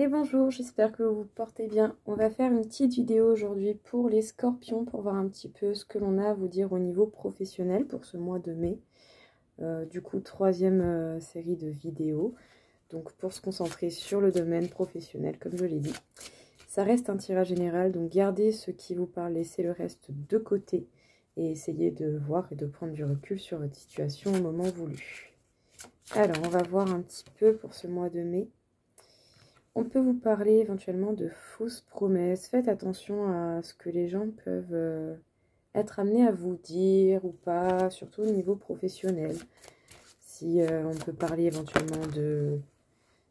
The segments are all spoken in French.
Et bonjour, j'espère que vous vous portez bien. On va faire une petite vidéo aujourd'hui pour les scorpions, pour voir un petit peu ce que l'on a à vous dire au niveau professionnel pour ce mois de mai. Du coup, troisième série de vidéos, donc pour se concentrer sur le domaine professionnel, comme je l'ai dit. Ça reste un tirage général, donc gardez ce qui vous parle, laissez le reste de côté et essayez de voir et de prendre du recul sur votre situation au moment voulu. Alors, on va voir un petit peu pour ce mois de mai. On peut vous parler éventuellement de fausses promesses. Faites attention à ce que les gens peuvent être amenés à vous dire ou pas, surtout au niveau professionnel. Si on peut parler éventuellement de,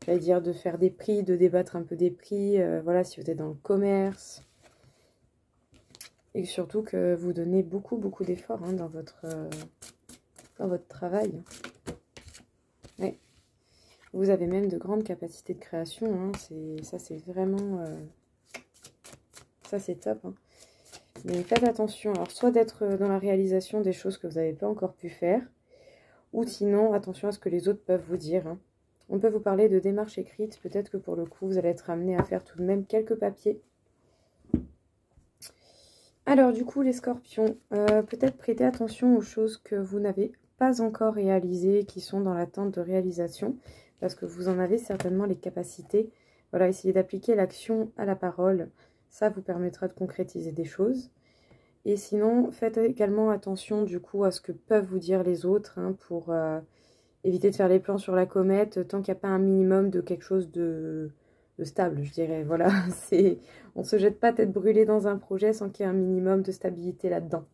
j'allais dire, de faire des prix, de débattre un peu des prix, voilà, si vous êtes dans le commerce. Et surtout que vous donnez beaucoup d'efforts hein, dans votre travail. Ouais. Vous avez même de grandes capacités de création, hein. Ça c'est vraiment... ça c'est top. Hein. Mais faites attention, alors soit d'être dans la réalisation des choses que vous n'avez pas encore pu faire, ou sinon attention à ce que les autres peuvent vous dire. Hein. On peut vous parler de démarches écrites, peut-être que pour le coup vous allez être amené à faire tout de même quelques papiers. Alors du coup les scorpions, peut-être prêtez attention aux choses que vous n'avez pas encore réalisées, qui sont dans l'attente de réalisation, parce que vous en avez certainement les capacités. Voilà, essayez d'appliquer l'action à la parole, ça vous permettra de concrétiser des choses. Et sinon, faites également attention du coup à ce que peuvent vous dire les autres, hein, pour éviter de faire les plans sur la comète, tant qu'il n'y a pas un minimum de quelque chose de stable, je dirais. Voilà, on ne se jette pas tête brûlée dans un projet sans qu'il y ait un minimum de stabilité là-dedans.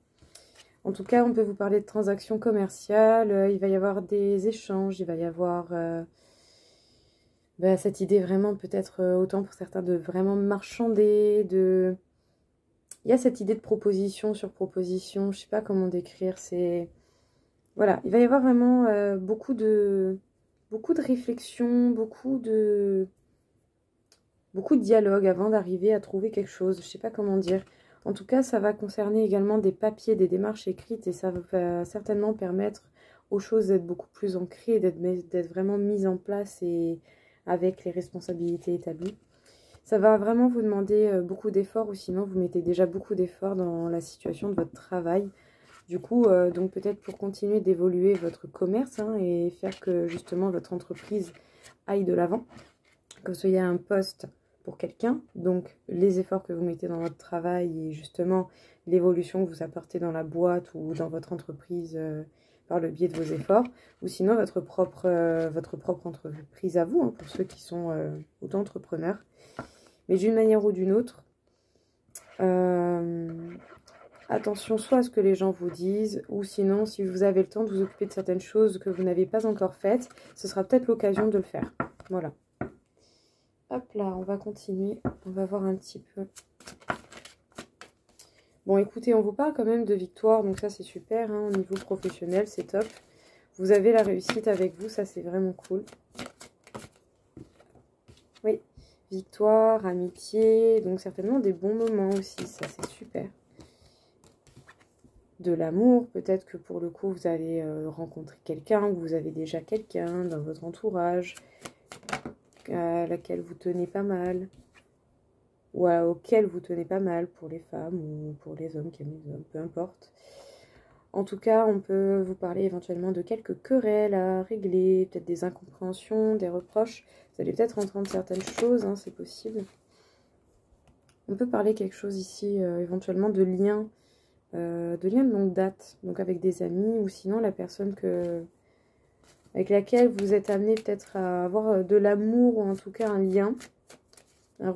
En tout cas, on peut vous parler de transactions commerciales, il va y avoir des échanges, il va y avoir cette idée vraiment peut-être autant pour certains de vraiment marchander, il y a cette idée de proposition sur proposition, je ne sais pas comment décrire, c'est... Voilà, il va y avoir vraiment beaucoup de réflexion, beaucoup de dialogue avant d'arriver à trouver quelque chose, je ne sais pas comment dire. En tout cas, ça va concerner également des papiers, des démarches écrites, et ça va certainement permettre aux choses d'être beaucoup plus ancrées, d'être vraiment mises en place et avec les responsabilités établies. Ça va vraiment vous demander beaucoup d'efforts, ou sinon vous mettez déjà beaucoup d'efforts dans la situation de votre travail. Du coup, donc peut-être pour continuer d'évoluer votre commerce hein, et faire que justement votre entreprise aille de l'avant, que vous soyez à un poste pour quelqu'un, donc les efforts que vous mettez dans votre travail et justement l'évolution que vous apportez dans la boîte ou dans votre entreprise par le biais de vos efforts, ou sinon votre propre entreprise à vous, hein, pour ceux qui sont auto-entrepreneurs. Mais d'une manière ou d'une autre, attention soit à ce que les gens vous disent, ou sinon, si vous avez le temps de vous occuper de certaines choses que vous n'avez pas encore faites, ce sera peut-être l'occasion de le faire. Voilà. Hop là, on va continuer. On va voir un petit peu. Bon, écoutez, on vous parle quand même de victoire, donc ça c'est super, hein, au niveau professionnel, c'est top. Vous avez la réussite avec vous, ça c'est vraiment cool. Oui, victoire, amitié, donc certainement des bons moments aussi, ça c'est super. De l'amour, peut-être que pour le coup vous allez rencontrer quelqu'un, ou vous avez déjà quelqu'un dans votre entourage à laquelle vous tenez pas mal, ou auquel vous tenez pas mal pour les femmes ou pour les hommes qui aiment les hommes, peu importe. En tout cas, on peut vous parler éventuellement de quelques querelles à régler, peut-être des incompréhensions, des reproches. Vous allez peut-être entendre certaines choses, hein, c'est possible. On peut parler quelque chose ici, éventuellement de liens de longue date, donc avec des amis, ou sinon la personne avec laquelle vous êtes amené peut-être à avoir de l'amour, ou en tout cas un lien, une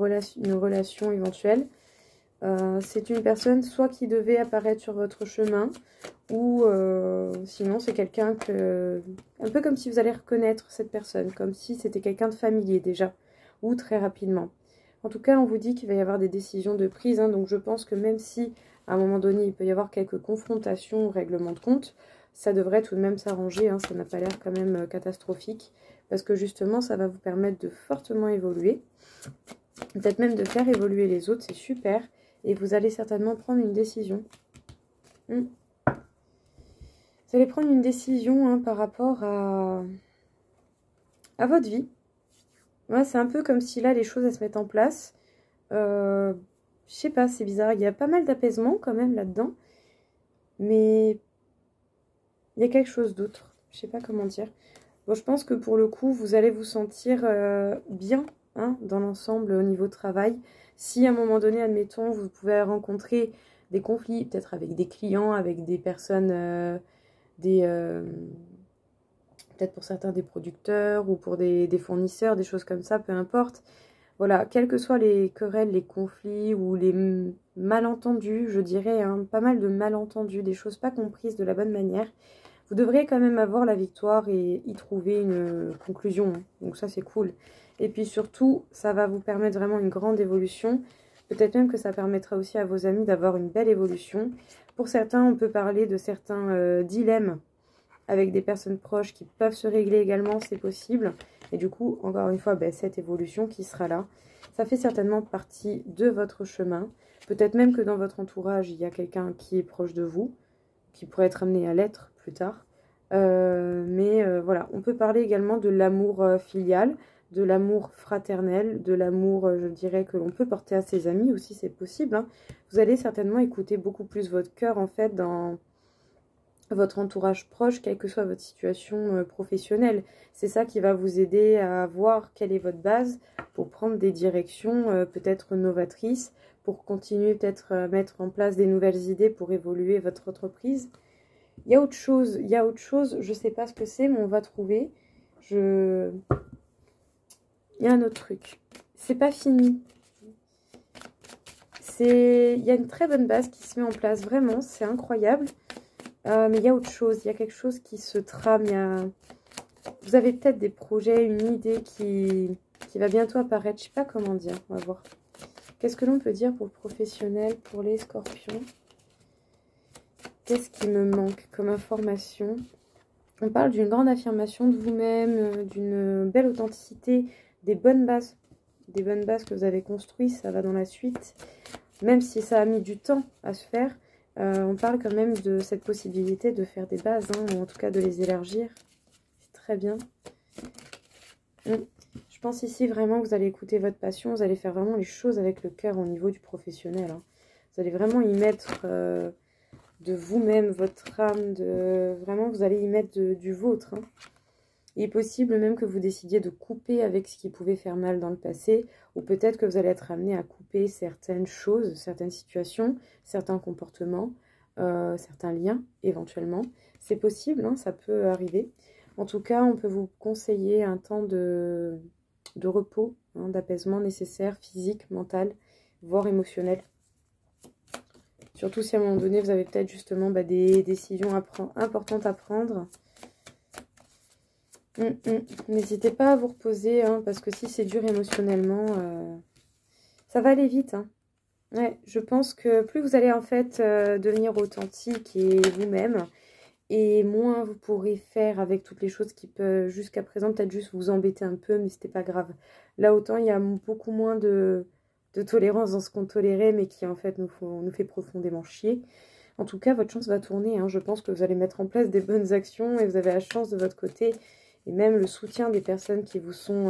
relation éventuelle. C'est une personne soit qui devait apparaître sur votre chemin, ou sinon c'est quelqu'un un peu comme si vous allez reconnaître cette personne, comme si c'était quelqu'un de familier déjà, ou très rapidement. En tout cas, on vous dit qu'il va y avoir des décisions de prise, hein, donc je pense que même si à un moment donné il peut y avoir quelques confrontations ou règlements de compte, ça devrait tout de même s'arranger, hein, ça n'a pas l'air quand même catastrophique, parce que justement ça va vous permettre de fortement évoluer, peut-être même de faire évoluer les autres, c'est super, et vous allez certainement prendre une décision. Vous allez prendre une décision hein, par rapport à votre vie. Ouais, c'est un peu comme si là, les choses, elles se mettent en place. Je sais pas, c'est bizarre. Il y a pas mal d'apaisement quand même là-dedans. Mais il y a quelque chose d'autre. Je sais pas comment dire. Bon, je pense que pour le coup, vous allez vous sentir bien hein, dans l'ensemble au niveau travail. Si à un moment donné, admettons, vous pouvez rencontrer des conflits, peut-être avec des clients, avec des personnes, des peut-être pour certains des producteurs ou pour des fournisseurs, des choses comme ça, peu importe. Voilà, quelles que soient les querelles, les conflits ou les malentendus, je dirais, hein, pas mal de malentendus, des choses pas comprises de la bonne manière, vous devrez quand même avoir la victoire et y trouver une conclusion. Donc ça, c'est cool. Et puis surtout, ça va vous permettre vraiment une grande évolution. Peut-être même que ça permettra aussi à vos amis d'avoir une belle évolution. Pour certains, on peut parler de certains dilemmes avec des personnes proches qui peuvent se régler également, c'est possible. Et du coup, encore une fois, ben, cette évolution qui sera là, ça fait certainement partie de votre chemin. Peut-être même que dans votre entourage, il y a quelqu'un qui est proche de vous, qui pourrait être amené à l'être plus tard. Voilà, on peut parler également de l'amour filial, de l'amour fraternel, de l'amour, je dirais, que l'on peut porter à ses amis aussi, c'est possible. Hein. Vous allez certainement écouter beaucoup plus votre cœur, en fait, dans votre entourage proche, quelle que soit votre situation professionnelle. C'est ça qui va vous aider à voir quelle est votre base pour prendre des directions peut-être novatrices, pour continuer peut-être à mettre en place des nouvelles idées pour évoluer votre entreprise. Il y a autre chose, je ne sais pas ce que c'est, mais on va trouver. Il y a un autre truc. C'est pas fini. Il y a une très bonne base qui se met en place, vraiment, c'est incroyable. Mais il y a autre chose, il y a quelque chose qui se trame, vous avez peut-être des projets, une idée qui va bientôt apparaître, je sais pas comment dire, on va voir. Qu'est-ce que l'on peut dire pour le professionnel, pour les scorpions? Qu'est-ce qui me manque comme information? On parle d'une grande affirmation de vous-même, d'une belle authenticité, des bonnes bases que vous avez construites, ça va dans la suite. Même si ça a mis du temps à se faire, on parle quand même de cette possibilité de faire des bases, hein, ou en tout cas de les élargir. C'est très bien. Je pense ici vraiment que vous allez écouter votre passion, vous allez faire vraiment les choses avec le cœur au niveau du professionnel. Hein. Vous allez vraiment y mettre de vous-même, votre âme, vraiment vous allez y mettre du vôtre. Hein. Il est possible même que vous décidiez de couper avec ce qui pouvait faire mal dans le passé, ou peut-être que vous allez être amené à couper certaines choses, certaines situations, certains comportements, certains liens éventuellement. C'est possible, hein, ça peut arriver. En tout cas, on peut vous conseiller un temps de repos, hein, d'apaisement nécessaire, physique, mental, voire émotionnel. Surtout si à un moment donné, vous avez peut-être justement des décisions importantes à prendre. N'hésitez pas à vous reposer, hein, parce que si c'est dur émotionnellement, ça va aller vite. Hein. Ouais, je pense que plus vous allez en fait devenir authentique et vous-même, et moins vous pourrez faire avec toutes les choses qui peuvent jusqu'à présent peut-être juste vous embêter un peu, mais c'était pas grave. Là, autant il y a beaucoup moins de tolérance dans ce qu'on tolérait, mais qui en fait nous fait profondément chier. En tout cas, votre chance va tourner. Hein. Je pense que vous allez mettre en place des bonnes actions et vous avez la chance de votre côté. Et même le soutien des personnes qui vous sont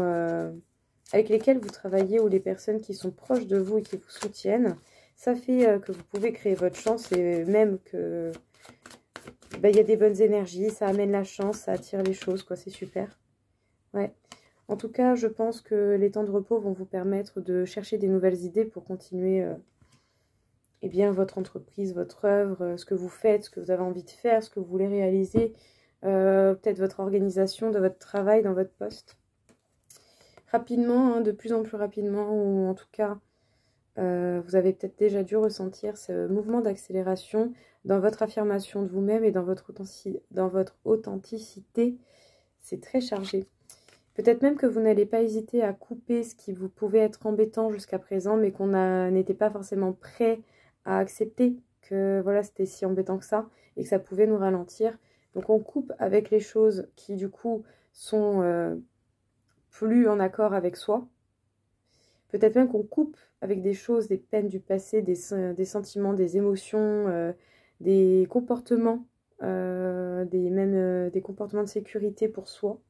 avec lesquelles vous travaillez ou les personnes qui sont proches de vous et qui vous soutiennent, ça fait que vous pouvez créer votre chance et même que il y a des bonnes énergies, ça amène la chance, ça attire les choses, quoi, c'est super. Ouais. En tout cas, je pense que les temps de repos vont vous permettre de chercher des nouvelles idées pour continuer eh bien, votre entreprise, votre œuvre, ce que vous faites, ce que vous avez envie de faire, ce que vous voulez réaliser, peut-être votre organisation de votre travail dans votre poste. Rapidement, hein, de plus en plus rapidement, ou en tout cas, vous avez peut-être déjà dû ressentir ce mouvement d'accélération dans votre affirmation de vous-même et dans votre authenticité. C'est très chargé. Peut-être même que vous n'allez pas hésiter à couper ce qui vous pouvait être embêtant jusqu'à présent, mais qu'on n'était pas forcément prêt à accepter que voilà, c'était si embêtant que ça et que ça pouvait nous ralentir. Donc on coupe avec les choses qui du coup sont plus en accord avec soi. Peut-être même qu'on coupe avec des choses, des peines du passé, des sentiments, des émotions, des comportements, des comportements de sécurité pour soi.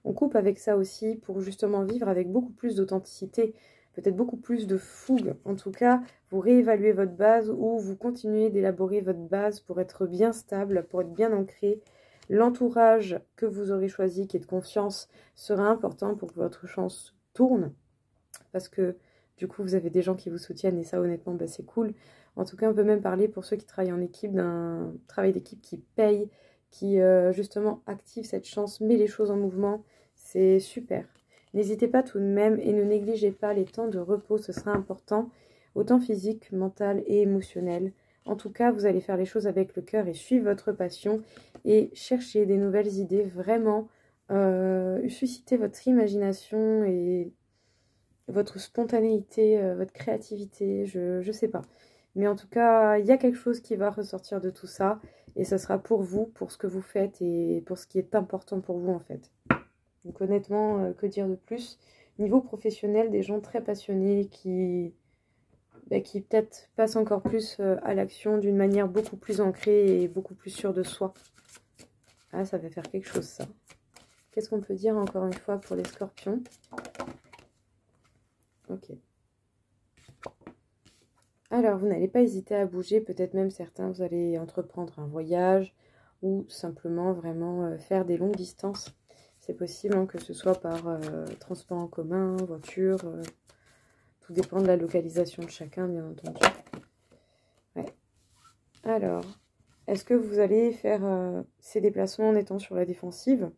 On coupe avec ça aussi pour justement vivre avec beaucoup plus d'authenticité, peut-être beaucoup plus de fougue. En tout cas, vous réévaluez votre base ou vous continuez d'élaborer votre base pour être bien stable, pour être bien ancré. L'entourage que vous aurez choisi, qui est de confiance, sera important pour que votre chance tourne. Parce que du coup, vous avez des gens qui vous soutiennent et ça, honnêtement, bah, c'est cool. En tout cas, on peut même parler pour ceux qui travaillent en équipe d'un travail d'équipe qui paye, qui justement active cette chance, met les choses en mouvement. C'est super. N'hésitez pas tout de même et ne négligez pas les temps de repos, ce sera important, autant physique, mental et émotionnel. En tout cas, vous allez faire les choses avec le cœur et suivre votre passion et chercher des nouvelles idées, vraiment susciter votre imagination et votre spontanéité, votre créativité, je sais pas. Mais en tout cas, il y a quelque chose qui va ressortir de tout ça et ça sera pour vous, pour ce que vous faites et pour ce qui est important pour vous en fait. Donc honnêtement, que dire de plus? Niveau professionnel, des gens très passionnés qui peut-être passent encore plus à l'action d'une manière beaucoup plus ancrée et beaucoup plus sûre de soi. Ah, ça va faire quelque chose ça. Qu'est-ce qu'on peut dire encore une fois pour les scorpions? Ok. Alors, vous n'allez pas hésiter à bouger, peut-être même certains, vous allez entreprendre un voyage ou simplement vraiment faire des longues distances. C'est possible hein, que ce soit par transport en commun, voiture, tout dépend de la localisation de chacun, bien entendu. Ouais. Alors, est-ce que vous allez faire ces déplacements en étant sur la défensive,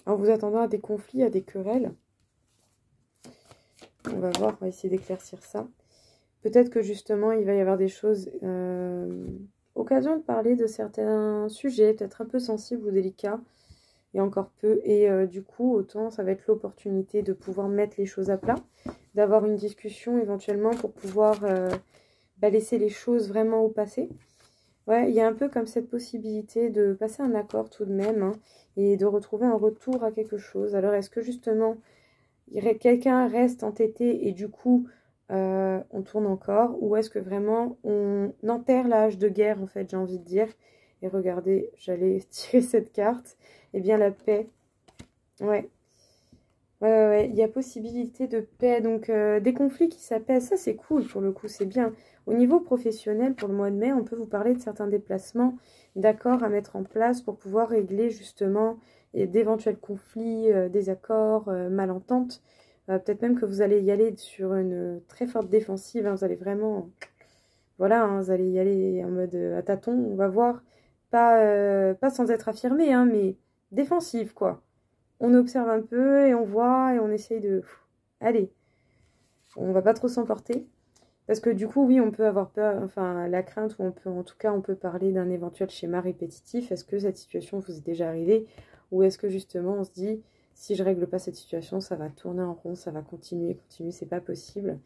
en vous attendant à des conflits, à des querelles? On va voir, on va essayer d'éclaircir ça. Peut-être que justement, il va y avoir des choses, occasion de parler de certains sujets, peut-être un peu sensibles ou délicats, et encore peu. Et du coup, autant ça va être l'opportunité de pouvoir mettre les choses à plat, d'avoir une discussion éventuellement pour pouvoir laisser les choses vraiment au passé. Ouais, il y a un peu comme cette possibilité de passer un accord tout de même, hein, et de retrouver un retour à quelque chose. Alors, est-ce que justement, quelqu'un reste entêté et du coup... on tourne encore, ou est-ce que vraiment on enterre l'âge de guerre en fait, j'ai envie de dire. Et regardez, j'allais tirer cette carte, et bien la paix. Ouais. Ouais, il y a possibilité de paix, donc des conflits qui s'apaisent, ça c'est cool pour le coup, c'est bien. Au niveau professionnel, pour le mois de mai, on peut vous parler de certains déplacements, d'accords à mettre en place pour pouvoir régler justement d'éventuels conflits, désaccords, malententes. Peut-être même que vous allez y aller sur une très forte défensive, hein, vous allez vraiment, voilà, hein, vous allez y aller en mode à tâtons, on va voir, pas sans être affirmé, hein, mais défensive quoi. On observe un peu et on voit et on essaye de... Allez, on va pas trop s'emporter. Parce que du coup, oui, on peut avoir peur, enfin la crainte, ou on peut, en tout cas, on peut parler d'un éventuel schéma répétitif. Est-ce que cette situation vous est déjà arrivée? Ou est-ce que justement, on se dit, si je règle pas cette situation, ça va tourner en rond, ça va continuer, c'est pas possible.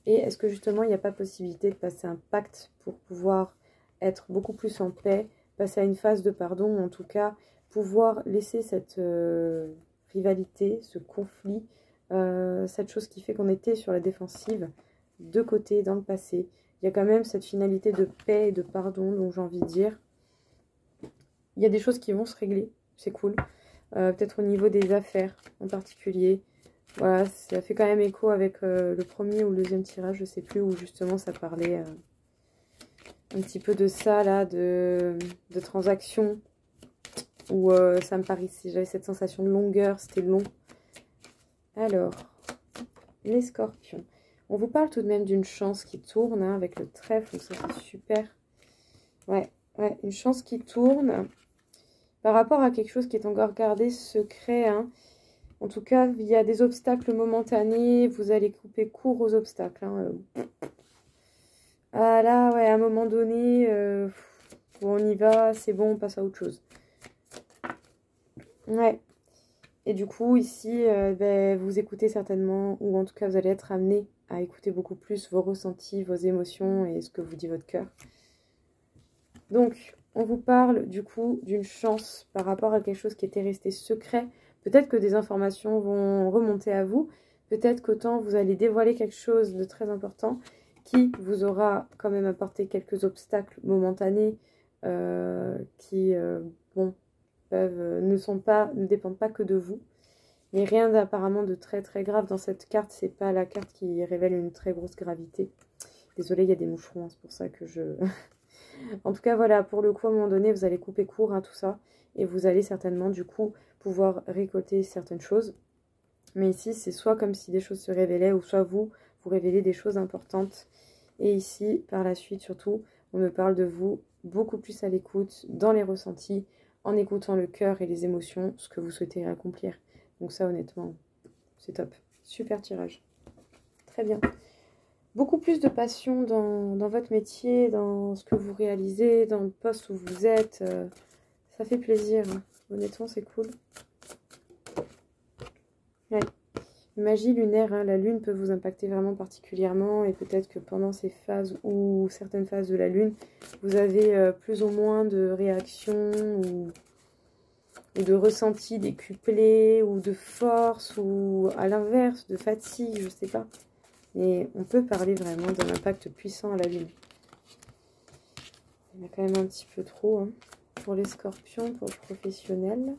Et est-ce que justement, il n'y a pas possibilité de passer un pacte pour pouvoir être beaucoup plus en paix, passer à une phase de pardon, ou en tout cas, pouvoir laisser cette rivalité, ce conflit, cette chose qui fait qu'on était sur la défensive, de côté dans le passé. Il y a quand même cette finalité de paix et de pardon, donc j'ai envie de dire. Il y a des choses qui vont se régler, c'est cool. Peut-être au niveau des affaires en particulier. Voilà, ça fait quand même écho avec le premier ou le deuxième tirage, je sais plus, où justement ça parlait un petit peu de ça, là, de transactions, où ça me paraissait, j'avais cette sensation de longueur, c'était long. Alors, les scorpions. On vous parle tout de même d'une chance qui tourne, hein, avec le trèfle, donc ça c'est super. Ouais, une chance qui tourne par rapport à quelque chose qui est encore gardé secret, hein. En tout cas, il y a des obstacles momentanés, vous allez couper court aux obstacles, hein. Ah là, ouais, à un moment donné, on y va, c'est bon, on passe à autre chose. Ouais. Et du coup, ici, vous écoutez certainement, ou en tout cas, vous allez être amené à écouter beaucoup plus vos ressentis, vos émotions et ce que vous dit votre cœur. Donc, on vous parle du coup d'une chance par rapport à quelque chose qui était resté secret. Peut-être que des informations vont remonter à vous. Peut-être qu'autant vous allez dévoiler quelque chose de très important qui vous aura quand même apporté quelques obstacles momentanés qui, bon, ne dépendent pas que de vous. Mais rien d'apparemment de très très grave dans cette carte. C'est pas la carte qui révèle une très grosse gravité. Désolée, il y a des moucherons, hein, c'est pour ça que je... En tout cas, voilà, pour le coup, à un moment donné, vous allez couper court à tout ça. Et vous allez certainement, du coup, pouvoir récolter certaines choses. Mais ici, c'est soit comme si des choses se révélaient, ou soit vous révélez des choses importantes. Et ici, par la suite, surtout, on me parle de vous beaucoup plus à l'écoute, dans les ressentis, en écoutant le cœur et les émotions, ce que vous souhaitez accomplir. Donc ça, honnêtement, c'est top. Super tirage. Très bien. Beaucoup plus de passion dans votre métier, dans ce que vous réalisez, dans le poste où vous êtes. Ça fait plaisir. Honnêtement, c'est cool. Ouais. Magie lunaire, hein, la lune peut vous impacter vraiment particulièrement. Et peut-être que pendant ces phases ou certaines phases de la lune, vous avez plus ou moins de réactions ou de ressentis décuplés ou de force ou à l'inverse, de fatigue, je sais pas. Mais on peut parler vraiment d'un impact puissant à la lune. Il y en a quand même un petit peu trop hein, pour les scorpions, pour le professionnel.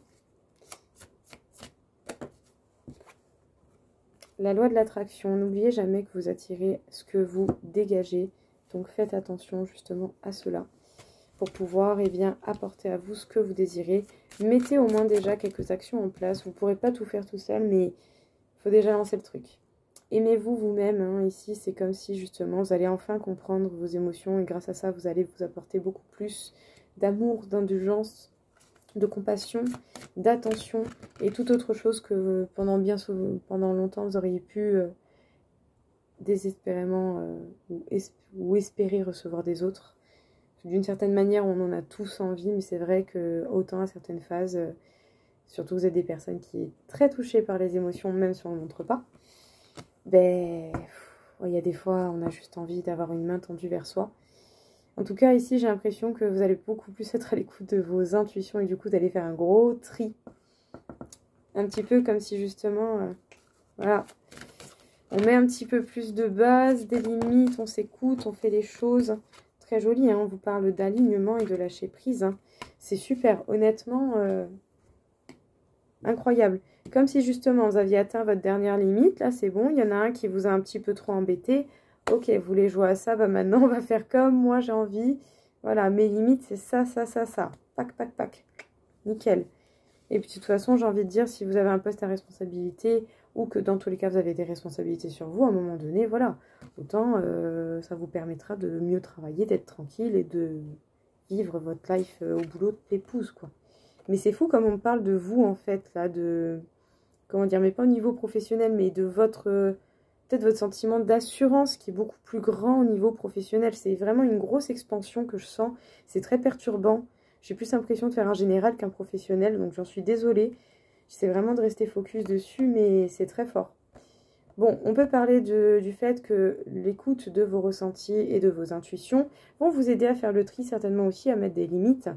La loi de l'attraction, n'oubliez jamais que vous attirez ce que vous dégagez. Donc faites attention justement à cela pour pouvoir apporter à vous ce que vous désirez. Mettez au moins déjà quelques actions en place. Vous ne pourrez pas tout faire tout seul, mais il faut déjà lancer le truc. Aimez-vous vous-même, hein. Ici c'est comme si justement vous allez enfin comprendre vos émotions et grâce à ça vous allez vous apporter beaucoup plus d'amour, d'indulgence, de compassion, d'attention et toute autre chose que pendant longtemps vous auriez pu désespérément ou espérer recevoir des autres. D'une certaine manière on en a tous envie, mais c'est vrai que autant à certaines phases, surtout vous êtes des personnes qui sont très touchées par les émotions même si on ne le montre pas. Ben, il y a des fois, on a juste envie d'avoir une main tendue vers soi. En tout cas, ici, j'ai l'impression que vous allez beaucoup plus être à l'écoute de vos intuitions et du coup, vous allez faire un gros tri. Un petit peu comme si justement, voilà, on met un petit peu plus de base, des limites, on s'écoute, on fait les choses. Très joli, hein, on vous parle d'alignement et de lâcher prise. Hein. C'est super, honnêtement, incroyable. Comme si justement vous aviez atteint votre dernière limite. Là, c'est bon. Il y en a un qui vous a un petit peu trop embêté. Ok, vous voulez jouer à ça. Bah maintenant, on va faire comme moi, j'ai envie. Voilà, mes limites, c'est ça, ça, ça, ça. Pac, pac, pac. Nickel. Et puis, de toute façon, j'ai envie de dire, si vous avez un poste à responsabilité ou que dans tous les cas, vous avez des responsabilités sur vous, à un moment donné, voilà. Autant, ça vous permettra de mieux travailler, d'être tranquille et de vivre votre life au boulot de l'épouse, quoi. Mais c'est fou comme on parle de vous, en fait, là, de... Comment dire, mais pas au niveau professionnel, mais de votre... peut-être votre sentiment d'assurance qui est beaucoup plus grand au niveau professionnel. C'est vraiment une grosse expansion que je sens. C'est très perturbant. J'ai plus l'impression de faire un général qu'un professionnel, donc j'en suis désolée. J'essaie vraiment de rester focus dessus, mais c'est très fort. Bon, on peut parler du fait que l'écoute de vos ressentis et de vos intuitions vont vous aider à faire le tri, certainement aussi à mettre des limites.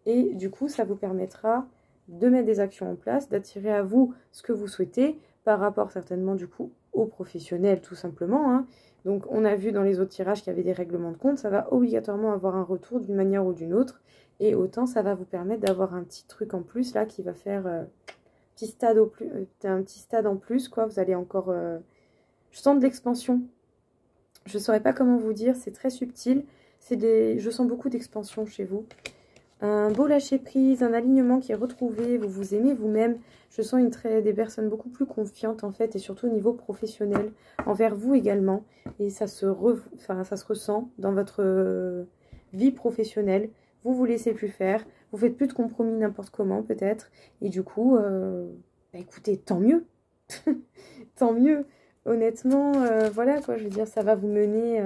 Et du coup, ça vous permettra de mettre des actions en place, d'attirer à vous ce que vous souhaitez, par rapport certainement du coup aux professionnels tout simplement. Hein. Donc on a vu dans les autres tirages qu'il y avait des règlements de compte, ça va obligatoirement avoir un retour d'une manière ou d'une autre. Et autant ça va vous permettre d'avoir un petit truc en plus là qui va faire un petit stade en plus, quoi. Vous allez encore... Je sens de l'expansion. Je ne saurais pas comment vous dire, c'est très subtil. Je sens beaucoup d'expansion chez vous. Un beau lâcher-prise, un alignement qui est retrouvé, vous vous aimez vous-même. Je sens des personnes beaucoup plus confiantes en fait, et surtout au niveau professionnel, envers vous également. Et ça se ressent dans votre vie professionnelle. Vous vous laissez plus faire, vous faites plus de compromis n'importe comment peut-être. Et du coup, bah, écoutez, tant mieux. Tant mieux. Honnêtement, voilà quoi, je veux dire, ça va vous mener...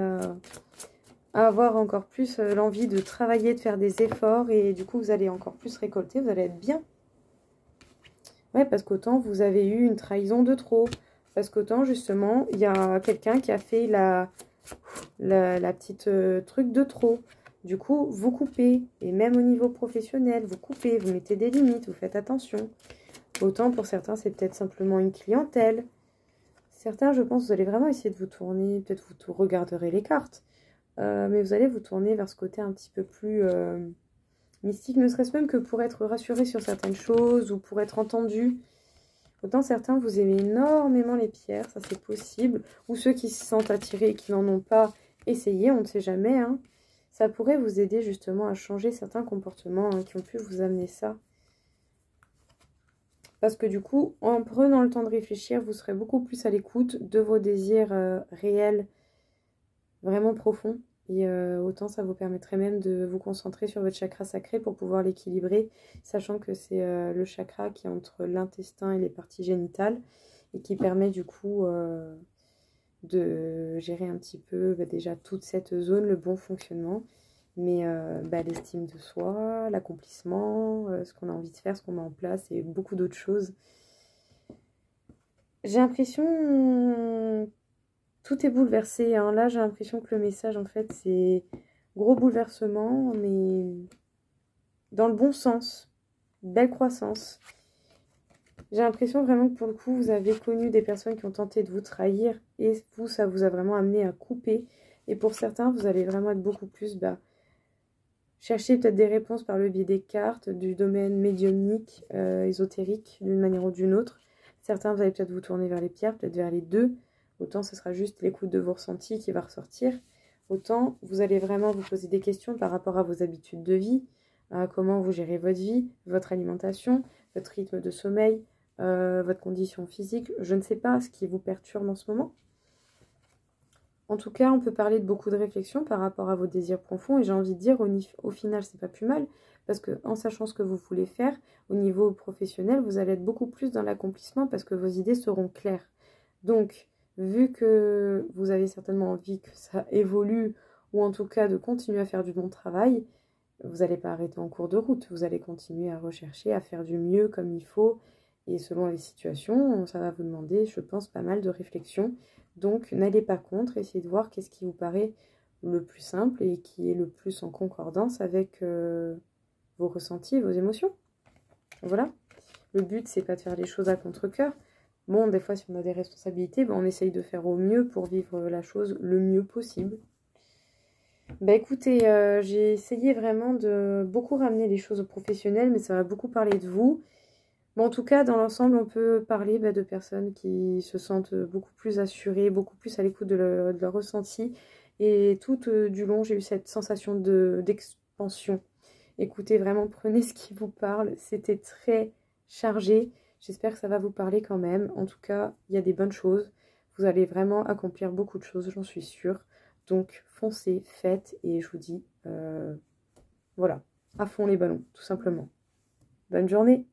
à avoir encore plus l'envie de travailler, de faire des efforts et du coup vous allez encore plus récolter, vous allez être bien. Ouais, parce qu'autant vous avez eu une trahison de trop, parce qu'autant justement il y a quelqu'un qui a fait la petite truc de trop. Du coup vous coupez, et même au niveau professionnel, vous coupez, vous mettez des limites, vous faites attention. Autant pour certains c'est peut-être simplement une clientèle. Certains je pense vous allez vraiment essayer de vous tourner, peut-être vous regarderez les cartes. Mais vous allez vous tourner vers ce côté un petit peu plus mystique, ne serait-ce même que pour être rassuré sur certaines choses ou pour être entendu. Autant certains, vous aimez énormément les pierres, ça c'est possible. Ou ceux qui se sentent attirés et qui n'en ont pas, essayez, on ne sait jamais. Hein. Ça pourrait vous aider justement à changer certains comportements hein, qui ont pu vous amener ça. Parce que du coup, en prenant le temps de réfléchir, vous serez beaucoup plus à l'écoute de vos désirs réels, vraiment profonds. Et autant ça vous permettrait même de vous concentrer sur votre chakra sacré pour pouvoir l'équilibrer, sachant que c'est le chakra qui est entre l'intestin et les parties génitales et qui permet du coup de gérer un petit peu déjà toute cette zone, le bon fonctionnement, mais l'estime de soi, l'accomplissement, ce qu'on a envie de faire, ce qu'on met en place et beaucoup d'autres choses. J'ai l'impression... Tout est bouleversé, hein. Là j'ai l'impression que le message en fait c'est gros bouleversement, mais dans le bon sens, belle croissance. J'ai l'impression vraiment que pour le coup vous avez connu des personnes qui ont tenté de vous trahir et vous ça vous a vraiment amené à couper. Et pour certains vous allez vraiment être beaucoup plus chercher peut-être des réponses par le biais des cartes, du domaine médiumnique, ésotérique d'une manière ou d'une autre. Certains vous allez peut-être vous tourner vers les pierres, peut-être vers les deux. Autant ce sera juste l'écoute de vos ressentis qui va ressortir. Autant vous allez vraiment vous poser des questions par rapport à vos habitudes de vie, à comment vous gérez votre vie, votre alimentation, votre rythme de sommeil, votre condition physique. Je ne sais pas ce qui vous perturbe en ce moment. En tout cas, on peut parler de beaucoup de réflexions par rapport à vos désirs profonds. Et j'ai envie de dire, au final, c'est pas plus mal. Parce qu'en sachant ce que vous voulez faire, au niveau professionnel, vous allez être beaucoup plus dans l'accomplissement parce que vos idées seront claires. Donc, vu que vous avez certainement envie que ça évolue, ou en tout cas de continuer à faire du bon travail, vous n'allez pas arrêter en cours de route. Vous allez continuer à rechercher, à faire du mieux comme il faut. Et selon les situations, ça va vous demander, je pense, pas mal de réflexion. Donc, n'allez pas contre, essayez de voir qu'est-ce qui vous paraît le plus simple et qui est le plus en concordance avec vos ressentis et vos émotions. Voilà. Le but, c'est pas de faire les choses à contre-cœur. Bon, des fois, si on a des responsabilités, on essaye de faire au mieux pour vivre la chose le mieux possible. Écoutez, j'ai essayé vraiment de beaucoup ramener les choses au professionnel, mais ça va beaucoup parler de vous. En tout cas, dans l'ensemble, on peut parler de personnes qui se sentent beaucoup plus assurées, beaucoup plus à l'écoute de leur ressenti. Et tout du long, j'ai eu cette sensation d'expansion. Écoutez, vraiment, prenez ce qui vous parle. C'était très chargé. J'espère que ça va vous parler quand même. En tout cas, il y a des bonnes choses. Vous allez vraiment accomplir beaucoup de choses, j'en suis sûre. Donc, foncez, faites. Et je vous dis, voilà, à fond les ballons, tout simplement. Bonne journée!